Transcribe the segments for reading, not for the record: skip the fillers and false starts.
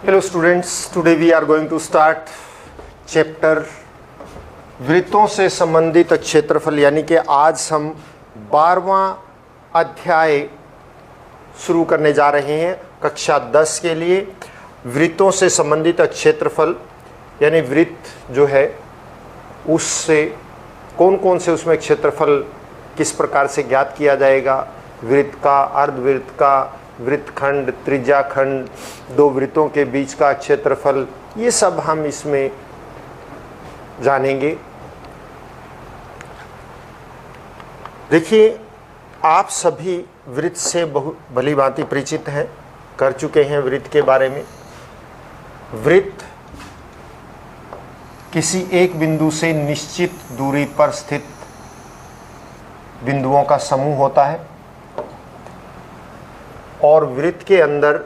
Hello students, today we are going to start chapter वृत्तों से संबंधित क्षेत्रफल, यानी कि आज हम 12वां अध्याय शुरू करने जा रहे हैं कक्षा 10 के लिए। वृत्तों से संबंधित क्षेत्रफल यानी वृत्त जो है उससे कौन कौन से उसमें क्षेत्रफल किस प्रकार से ज्ञात किया जाएगा, वृत्त का, अर्धवृत्त का, वृत्तखंड, त्रिज्याखंड, दो वृत्तों के बीच का क्षेत्रफल, ये सब हम इसमें जानेंगे। देखिए, आप सभी वृत्त से बहुत भली भांति परिचित हैं, कर चुके हैं वृत्त के बारे में। वृत्त किसी एक बिंदु से निश्चित दूरी पर स्थित बिंदुओं का समूह होता है और वृत्त के अंदर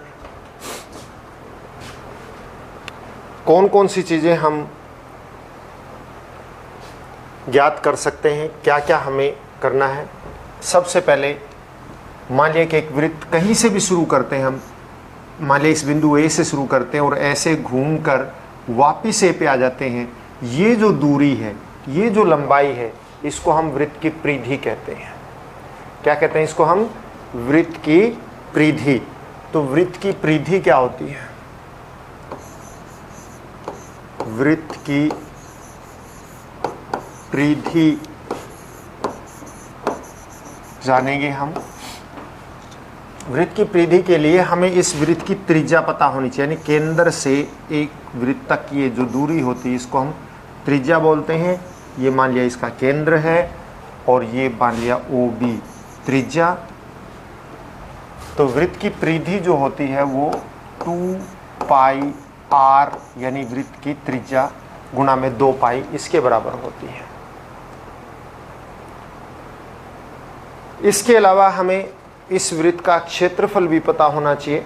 कौन कौन सी चीज़ें हम ज्ञात कर सकते हैं, क्या क्या हमें करना है। सबसे पहले मान लिया कि एक वृत्त कहीं से भी शुरू करते हैं हम, मान लिया इस बिंदु ए से शुरू करते हैं और ऐसे घूमकर वापिस ए पे आ जाते हैं। ये जो दूरी है, ये जो लंबाई है, इसको हम वृत्त की परिधि कहते हैं। क्या कहते हैं इसको हम? वृत्त की परिधि। तो वृत्त की परिधि क्या होती है? वृत्त की परिधि जानेंगे हम। वृत्त की परिधि के लिए हमें इस वृत्त की त्रिज्या पता होनी चाहिए, यानी केंद्र से एक वृत्त तक की ये जो दूरी होती है इसको हम त्रिज्या बोलते हैं। ये मान लिया इसका केंद्र है और ये मान लिया OB त्रिज्या। तो वृत्त की परिधि जो होती है वो 2πr यानी वृत्त की त्रिज्या गुणा में 2π इसके बराबर होती है। इसके अलावा हमें इस वृत्त का क्षेत्रफल भी पता होना चाहिए।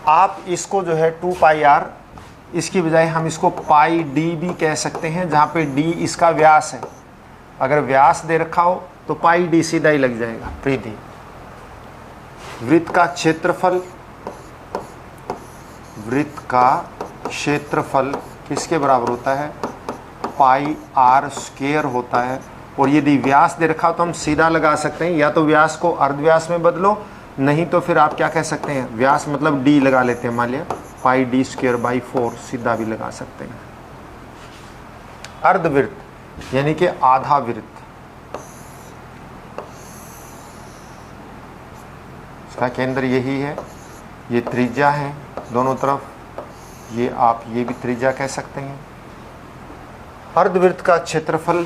आप इसको जो है 2πr, इसकी बजाय हम इसको πd भी कह सकते हैं, जहाँ पे d इसका व्यास है। अगर व्यास दे रखा हो तो πd सीधा ही लग जाएगा परिधि। वृत्त का क्षेत्रफल, वृत्त का क्षेत्रफल किसके बराबर होता है? πr² होता है। और यदि व्यास दे रखा हो तो हम सीधा लगा सकते हैं, या तो व्यास को अर्धव्यास में बदलो, नहीं तो फिर आप क्या कह सकते हैं, व्यास मतलब d लगा लेते हैं, मान लिया πd²/4 सीधा भी लगा सकते हैं। अर्धवृत्त यानी कि आधा वृत्त, इसका केंद्र यही है, ये त्रिज्या है दोनों तरफ, ये आप ये भी त्रिज्या कह सकते हैं। अर्धवृत्त का क्षेत्रफल,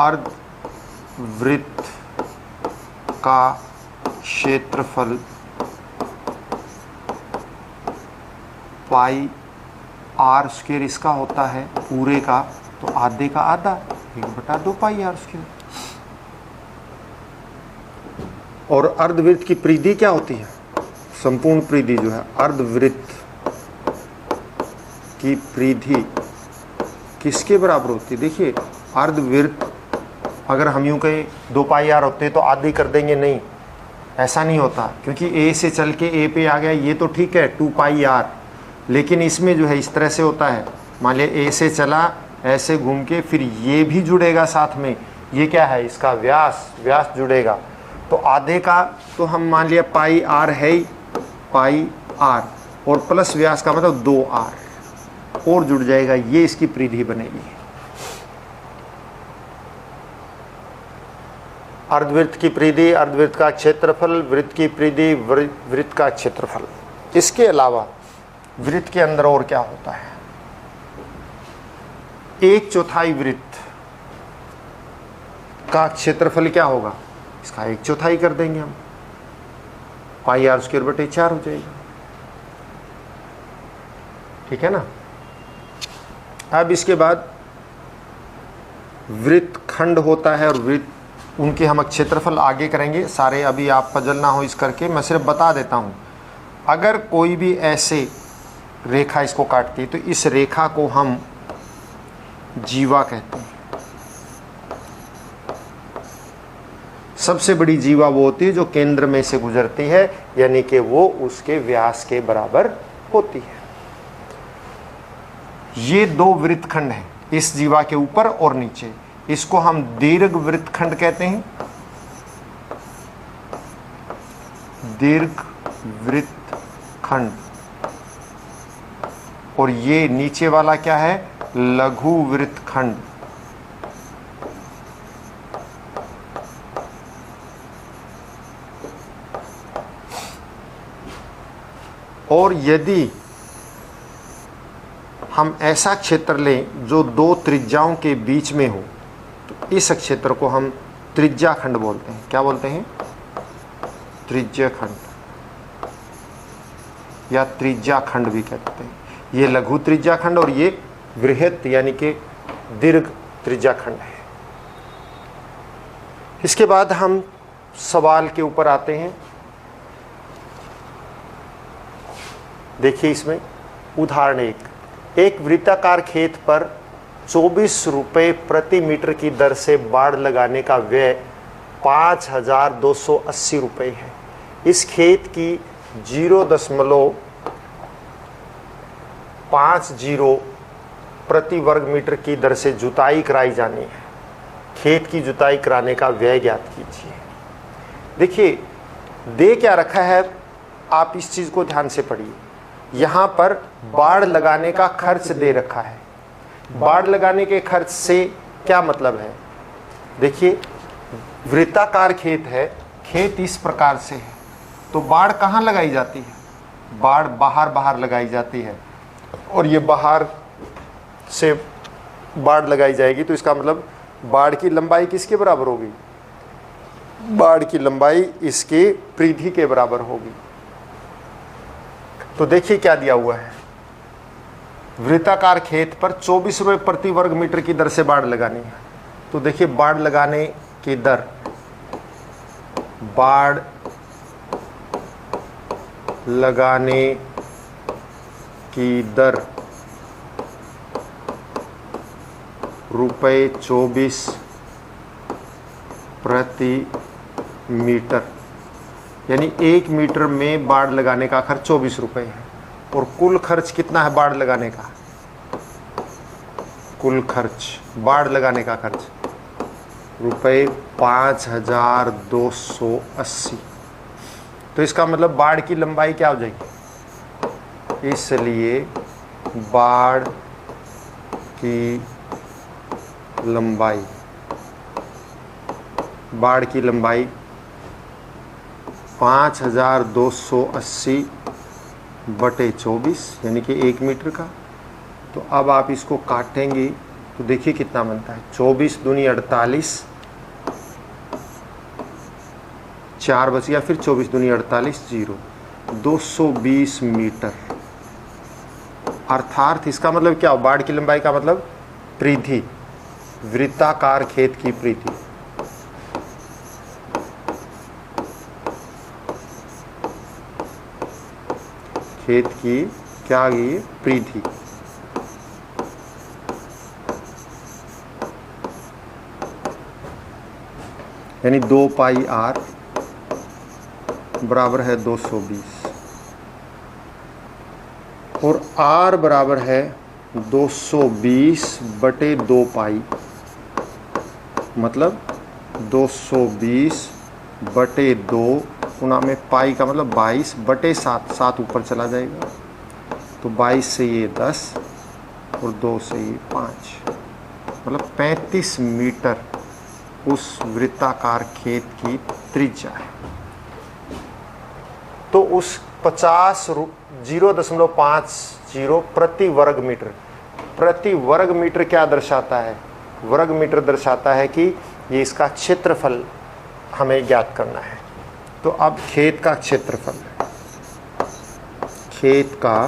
अर्धवृत्त का क्षेत्रफल πr² इसका होता है पूरे का, तो आधे का आधा 1/2πr²। और अर्धवृत्त की परिधि क्या होती है? संपूर्ण परिधि जो है, अर्धवृत्त की परिधि किसके बराबर होती है? देखिए, अर्धवृत्त अगर हम यूं कहें 2πr होते तो आधी कर देंगे, नहीं, ऐसा नहीं होता, क्योंकि ए से चल के ए पे आ गया, ये तो ठीक है 2πr, लेकिन इसमें जो है इस तरह से होता है। मान लिया ए से चला, ऐसे घूम के फिर ये भी जुड़ेगा साथ में, ये क्या है? इसका व्यास, व्यास जुड़ेगा। तो आधे का तो हम मान लिया πr है ही, πr और प्लस व्यास का मतलब 2r और जुड़ जाएगा, ये इसकी परिधि बनेगी। अर्धवृत्त की परिधि, अर्धवृत्त का क्षेत्रफल, वृत्त की परिधि, वृत्त का क्षेत्रफल। इसके अलावा वृत्त के अंदर और क्या होता है? 1/4 वृत्त का क्षेत्रफल क्या होगा? इसका 1/4 कर देंगे हम, πr²/4 हो जाएगा। ठीक है ना। अब इसके बाद वृत्तखंड होता है, और वृत्त उनके हम क्षेत्रफल आगे करेंगे सारे, अभी आप पजल ना हो इस करके, मैं सिर्फ बता देता हूँ। अगर कोई भी ऐसे रेखा इसको काटती है तो इस रेखा को हम जीवा कहते हैं। सबसे बड़ी जीवा वो होती है जो केंद्र में से गुजरती है, यानी कि वो उसके व्यास के बराबर होती है। ये दो वृत्तखंड हैं इस जीवा के ऊपर और नीचे, इसको हम दीर्घ वृत्तखंड कहते हैं। दीर्घ वृत्तखंड। और ये नीचे वाला क्या है? लघु वृत्तखंड। और यदि हम ऐसा क्षेत्र लें जो दो त्रिज्याओं के बीच में हो, तो इस क्षेत्र को हम त्रिज्या खंड बोलते हैं। क्या बोलते हैं? त्रिज्या खंड या त्रिज्या खंड भी कहते हैं। ये लघु त्रिज्या खंड और ये वृहत यानी कि दीर्घ त्रिज्या खंड है। इसके बाद हम सवाल के ऊपर आते हैं। देखिए इसमें उदाहरण एक वृत्ताकार खेत पर 24 रुपये प्रति मीटर की दर से बाड़ लगाने का व्यय 5,280 रुपये है। इस खेत की 0.50 प्रति वर्ग मीटर की दर से जुताई कराई जानी है। खेत की जुताई कराने का व्यय ज्ञात कीजिए। देखिए दे क्या रखा है, आप इस चीज़ को ध्यान से पढ़िए। यहाँ पर बाड़ लगाने का खर्च दे रखा है। बाड़ लगाने के खर्च से क्या मतलब है? देखिए वृत्ताकार खेत है, खेत इस प्रकार से है, तो बाड़ कहाँ लगाई जाती है? बाड़ बाहर लगाई जाती है, और ये बाहर से बाड़ लगाई जाएगी, तो इसका मतलब बाड़ की लंबाई किसके बराबर होगी? बाड़ की लंबाई इसके परिधि के बराबर होगी। तो देखिए क्या दिया हुआ है, वृत्ताकार खेत पर 24 रुपये प्रति वर्ग मीटर की दर से बाड़ लगानी है। तो देखिए बाड़ लगाने की दर, बाड़ लगाने की दर ₹24 प्रति मीटर, यानी 1 मीटर में बाड़ लगाने का खर्च 24 रुपये है। और कुल खर्च कितना है बाड़ लगाने का? कुल खर्च बाड़ लगाने का खर्च ₹5,280। तो इसका मतलब बाड़ की लंबाई क्या हो जाएगी? इसलिए बाड़ की लंबाई 5,280 बटे 24 यानी कि 1 मीटर का। तो अब आप इसको काटेंगे तो देखिए कितना बनता है। 24 दूनी 48, 4 बच गया, फिर 24 दूनी 48, 0, 220 मीटर। अर्थात इसका मतलब क्या? बाड़ की लंबाई का मतलब परिधि, वृत्ताकार खेत की परिधि। खेत की क्या आ गई? परिधि। यानी 2 पाई r बराबर है 220 और r बराबर है 220 बटे 2 पाई, मतलब 220 बटे 2 गुना में पाई का मतलब 22 बटे 7, 7 ऊपर चला जाएगा, तो 22 से ये 10 और 2 से ये 5, मतलब 35 मीटर उस वृत्ताकार खेत की त्रिज्या है। तो उस 0.50 प्रति वर्ग मीटर क्या दर्शाता है? वर्ग मीटर दर्शाता है कि ये इसका क्षेत्रफल हमें ज्ञात करना है। तो अब खेत का क्षेत्रफल, खेत का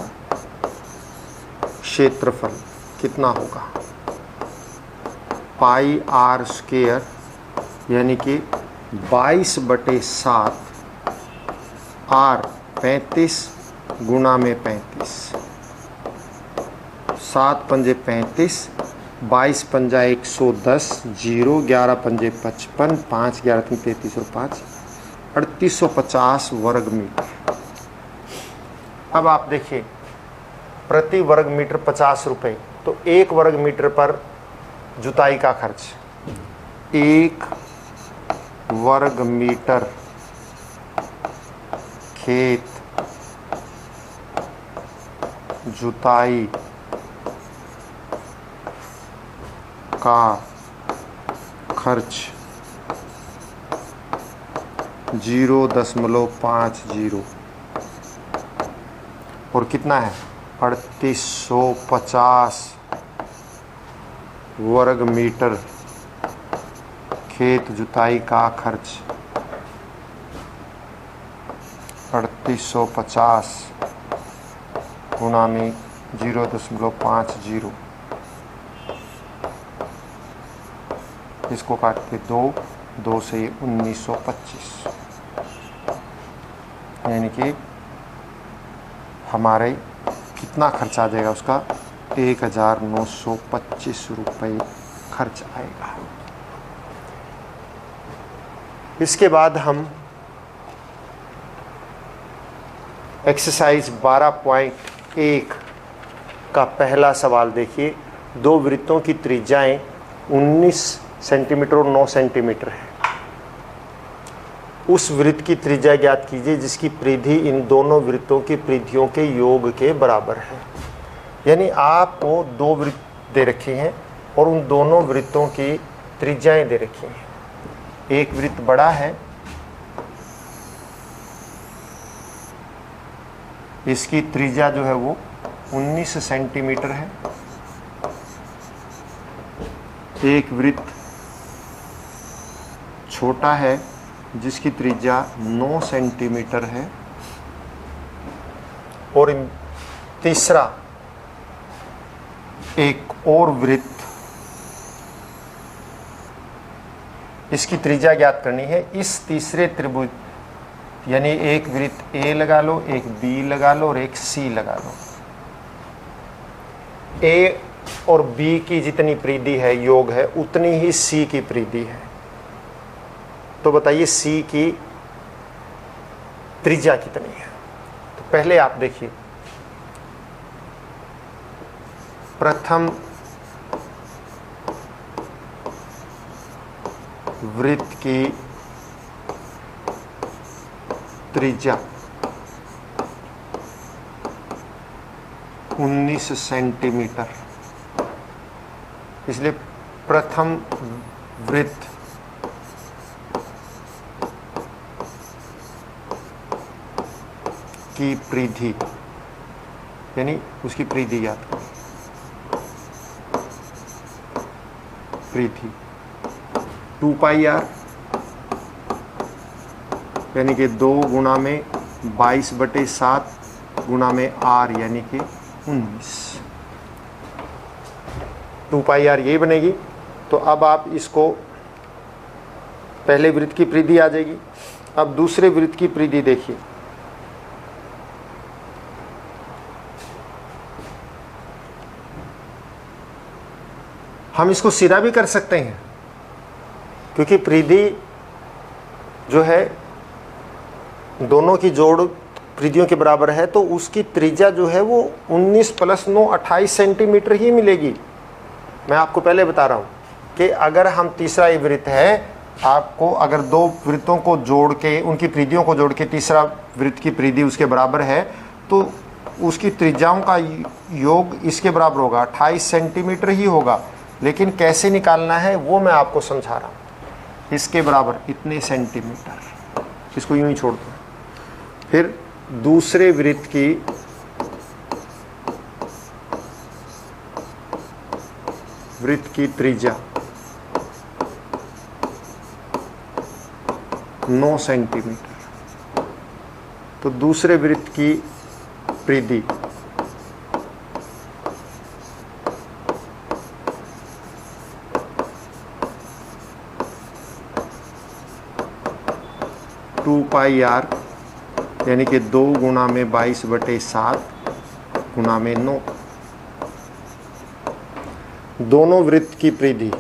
क्षेत्रफल कितना होगा? पाई r स्क्वायर यानी कि 22 बटे 7, r 35 गुना में 35, 7 पंजे 35, 22 पंजा 110, 0 11 पंजे 55, 5 11 3 3305, 3850 वर्ग मीटर। अब आप देखिए प्रति वर्ग मीटर 50 रुपये, तो 1 वर्ग मीटर पर जुताई का खर्च, 1 वर्ग मीटर खेत जुताई का खर्च 0.50 और कितना है 3850 वर्ग मीटर खेत जुताई का खर्च 3850 गुणा में 0.50, इसको काट के 2 से 1925, यानी कि हमारे कितना खर्च आ जाएगा उसका 1925 रुपये खर्च आएगा। इसके बाद हम एक्सरसाइज 12.1 का पहला सवाल देखिए। दो वृत्तों की त्रिज्याएं 19 सेंटीमीटर और 9 सेंटीमीटर है। उस वृत्त की त्रिज्या ज्ञात कीजिए जिसकी परिधि इन दोनों वृत्तों की परिधियों के योग के बराबर है। यानी आपको दो वृत्त दे रखे हैं और उन दोनों वृत्तों की त्रिज्याएं दे रखी हैं। एक वृत्त बड़ा है, इसकी त्रिज्या जो है वो 19 सेंटीमीटर है। एक वृत्त छोटा है जिसकी त्रिज्या 9 सेंटीमीटर है। और तीसरा एक और वृत्त, इसकी त्रिज्या ज्ञात करनी है। इस तीसरे त्रिभुज यानी एक वृत्त ए लगा लो, एक बी लगा लो और एक सी लगा लो। ए और बी की जितनी परिधि है योग है उतनी ही सी की परिधि है। तो बताइए सी की त्रिज्या कितनी है। तो पहले आप देखिए, प्रथम वृत्त की त्रिज्या 19 सेंटीमीटर, इसलिए प्रथम वृत्त की परिधि यानी उसकी परिधि ज्ञात करें। परिधि 2 पाई आर यानी कि 2 गुणा में 22/7 गुणा में आर यानी कि 19। 2 पाई आर यही बनेगी। तो अब आप इसको, पहले वृत्त की परिधि आ जाएगी। अब दूसरे वृत्त की परिधि देखिए। हम इसको सीधा भी कर सकते हैं क्योंकि परिधि जो है दोनों की जोड़ परिधियों के बराबर है, तो उसकी त्रिज्या जो है वो 19 + 9 28 सेंटीमीटर ही मिलेगी। मैं आपको पहले बता रहा हूँ कि अगर हम तीसरा ये वृत्त है, आपको अगर दो वृत्तों को जोड़ के उनकी परिधियों को जोड़ के तीसरा वृत्त की परिधि उसके बराबर है तो उसकी त्रिज्याओं का योग इसके बराबर होगा, 28 सेंटीमीटर ही होगा। लेकिन कैसे निकालना है वो मैं आपको समझा रहा हूँ। इसके बराबर इतने सेंटीमीटर, इसको यूं ही छोड़ दो। फिर दूसरे वृत्त की त्रिज्या 9 सेंटीमीटर, तो दूसरे वृत्त की परिधि 2 पाई आर यानी कि 2 गुणा में 22/7 गुणा में 9। दोनों वृत्त की परिधि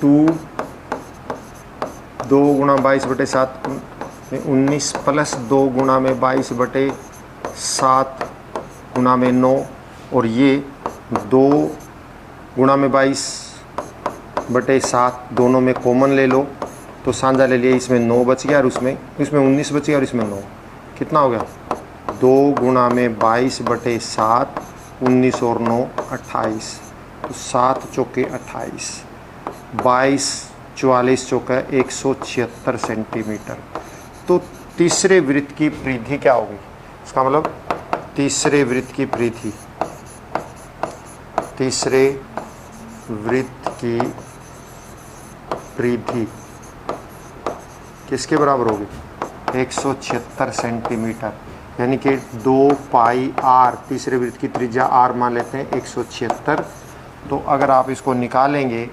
टू 2 × 22/7 में 19 प्लस 2 × 22/7 × 9 और ये 2 × 22/7 दोनों में कॉमन ले लो तो साझा ले लिया, इसमें 9 बच गया और इसमें 19 बच गया और इसमें 9, कितना हो गया 2 × 22/7 19 और 9 28, तो 7 चौके 28, 22 44 चौका 176 सेंटीमीटर। तो तीसरे वृत्त की परिधि क्या होगी, इसका मतलब तीसरे वृत्त की परिधि, तीसरे वृत्त की परिधि किसके बराबर होगी 176 सेंटीमीटर, यानी कि 2πr, तीसरे वृत्त की त्रिज्या r मान लेते हैं 176। तो अगर आप इसको निकालेंगे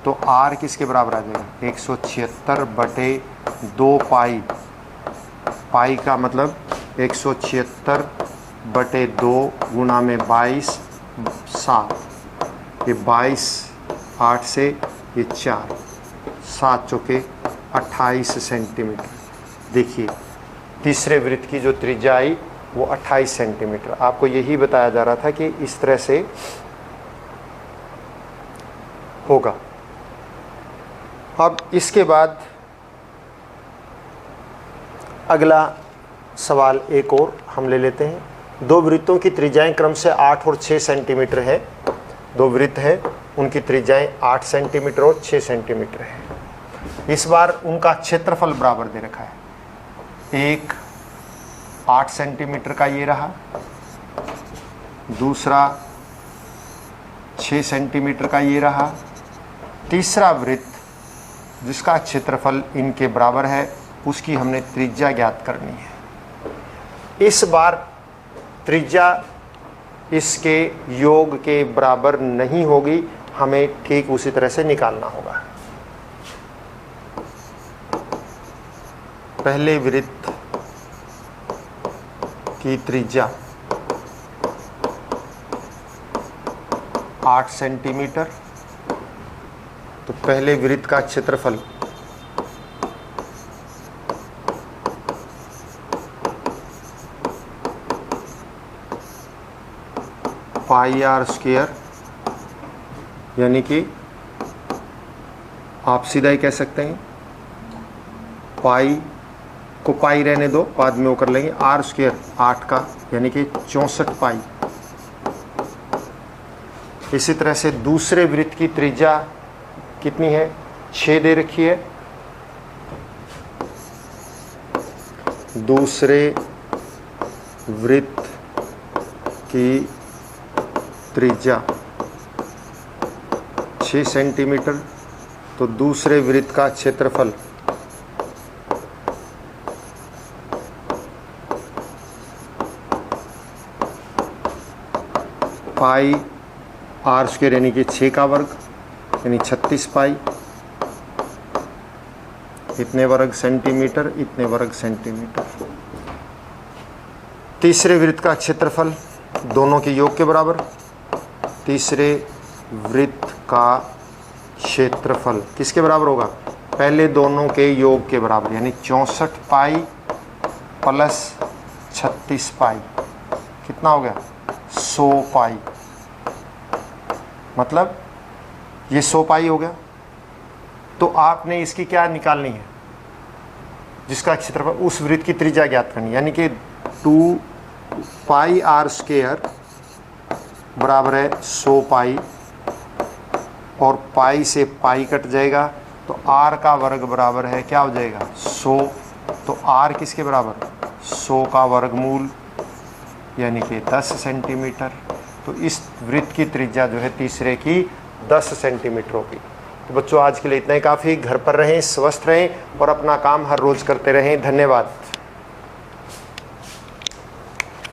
तो r किसके बराबर आ जाएगा 176/2π, पाई का मतलब 176/2 गुणा में 22 7, ये 22 8 से ये 4, 7 चौके 28 सेंटीमीटर। देखिए तीसरे वृत्त की जो त्रिज्या आई वो 28 सेंटीमीटर। आपको यही बताया जा रहा था कि इस तरह से होगा। अब इसके बाद अगला सवाल एक और हम ले लेते हैं। दो वृत्तों की त्रिज्याएं क्रम से 8 और 6 सेंटीमीटर है। दो वृत्त हैं, उनकी त्रिज्याएं 8 सेंटीमीटर और 6 सेंटीमीटर है। इस बार उनका क्षेत्रफल बराबर दे रखा है। एक 8 सेंटीमीटर का ये रहा, दूसरा 6 सेंटीमीटर का ये रहा, तीसरा वृत्त जिसका क्षेत्रफल इनके बराबर है उसकी हमने त्रिज्या ज्ञात करनी है। इस बार त्रिज्या इसके योग के बराबर नहीं होगी, हमें ठीक उसी तरह से निकालना होगा। पहले वृत्त की त्रिज्या 8 सेंटीमीटर, तो पहले वृत्त का क्षेत्रफल πr², यानी कि आप सीधा ही कह सकते हैं पाई को पाई रहने दो, बाद में वो कर लेंगे, r² 8 का यानी कि 64 पाई। इसी तरह से दूसरे वृत्त की त्रिज्या कितनी है 6 दे रखी है। दूसरे वृत्त की त्रिज्या 6 सेंटीमीटर, तो दूसरे वृत्त का क्षेत्रफल पाई r² यानी कि 6 का वर्ग यानी 36 पाई, इतने वर्ग सेंटीमीटर, इतने वर्ग सेंटीमीटर। तीसरे वृत्त का क्षेत्रफल दोनों के योग के बराबर। तीसरे वृत्त का क्षेत्रफल किसके बराबर होगा, पहले दोनों के योग के बराबर, यानी 64 पाई प्लस 36 पाई, कितना हो गया 100 पाई, मतलब ये 100 पाई हो गया। तो आपने इसकी क्या निकालनी है, जिसका क्षेत्रफल, उस वृत्त की त्रिज्या ज्ञात करनी, यानी कि 2πr² बराबर है 100 पाई, और पाई से पाई कट जाएगा तो r का वर्ग बराबर है क्या हो जाएगा 100, तो r किसके बराबर 100 का वर्गमूल यानी कि 10 सेंटीमीटर। तो इस वृत्त की त्रिज्या जो है तीसरे की 10 सेंटीमीटर होगी। तो बच्चों आज के लिए इतना ही काफ़ी। घर पर रहें, स्वस्थ रहें और अपना काम हर रोज़ करते रहें। धन्यवाद।